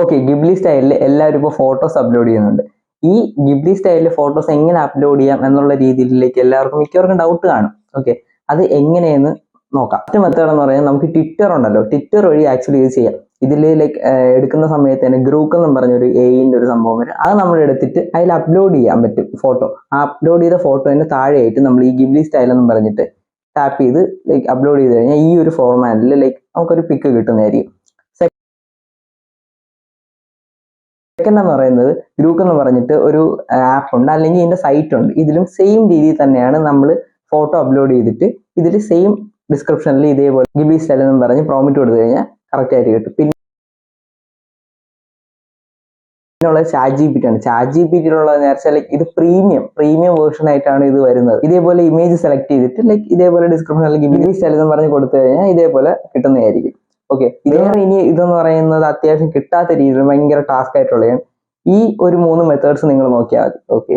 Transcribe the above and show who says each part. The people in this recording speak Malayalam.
Speaker 1: ഓക്കെ, ഗിബ്ലി സ്റ്റൈലിൽ എല്ലാവരും ഇപ്പോൾ ഫോട്ടോസ് അപ്ലോഡ് ചെയ്യുന്നുണ്ട്. ഈ ഗിബ്ലി സ്റ്റൈലിൽ ഫോട്ടോസ് എങ്ങനെ അപ്ലോഡ് ചെയ്യാം എന്നുള്ള രീതിയിലേക്ക് മിക്കവർക്കും ഡൗട്ട് കാണും. ഓക്കെ, അത് എങ്ങനെയെന്ന് നോക്കാം. ഫസ്റ്റ് മെത്തേഡ് എന്ന് പറയുന്നത് നമുക്ക് ട്വിറ്റർ ഉണ്ടല്ലോ, ട്വിറ്റർ വഴി ആക്ച്വലി ഇത് ചെയ്യാം. ഇതിൽ എടുക്കുന്ന സമയത്ത് തന്നെ ഗ്രൂക്ക് എന്ന് പറഞ്ഞൊരു എയിൻ്റെ ഒരു സംഭവം വരും. അത് നമ്മൾ എടുത്തിട്ട് അതിൽ അപ്ലോഡ് ചെയ്യാൻ പറ്റും ഫോട്ടോ. ആ അപ്ലോഡ് ചെയ്ത ഫോട്ടോന് താഴെയായിട്ട് നമ്മൾ ഈ ഗിബ്ലി സ്റ്റൈൽ എന്ന് പറഞ്ഞിട്ട് ടാപ്പ് ചെയ്ത് അപ്ലോഡ് ചെയ്ത് കഴിഞ്ഞാൽ ഈ ഒരു ഫോർമാറ്റിൽ നമുക്കൊരു പിക്ക് കിട്ടുന്നതായിരിക്കും. സെക്കൻഡ് എന്ന് പറയുന്നത് ഗ്രൂക്ക് എന്ന് പറഞ്ഞിട്ട് ഒരു ആപ്പ് ഉണ്ട്, അല്ലെങ്കിൽ ഇതിന്റെ സൈറ്റ് ഉണ്ട്. ഇതിലും സെയിം രീതിയിൽ തന്നെയാണ് നമ്മൾ ഫോട്ടോ അപ്ലോഡ് ചെയ്തിട്ട് ഇതിൽ സെയിം ഡിസ്ക്രിപ്ഷനിൽ ഇതേപോലെ ഗിബ്ലി സ്റ്റൈൽ എന്ന് പറഞ്ഞ് പ്രോമിറ്റ് കൊടുത്തു കഴിഞ്ഞാൽ കറക്റ്റ് ആയിട്ട് കിട്ടും. പിന്നെയുള്ളത് ChatGPT ആണ്. ChatGPT-യിലുള്ളത് നേരത്തെ ഇത് പ്രീമിയം വേർഷൻ ആയിട്ടാണ് ഇത് വരുന്നത്. ഇതേപോലെ ഇമേജ് സെലക്ട് ചെയ്തിട്ട് ഇതേപോലെ ഡിസ്ക്രിപ്ഷനിൽ ഗിബ്ലി സ്റ്റൈൽ എന്ന് പറഞ്ഞ് കൊടുത്തു കഴിഞ്ഞാൽ ഇതേപോലെ കിട്ടുന്നതായിരിക്കും. ഓക്കെ, ഇനി ഇതെന്ന് പറയുന്നത് അത്യാവശ്യം കിട്ടാത്ത രീതിയിൽ ഭയങ്കര ടാസ്ക് ആയിട്ടുള്ളതാണ്. ഈ ഒരു 3 മെത്തേഡ്സ് നിങ്ങൾ നോക്കിയാൽ മതി. ഓക്കെ.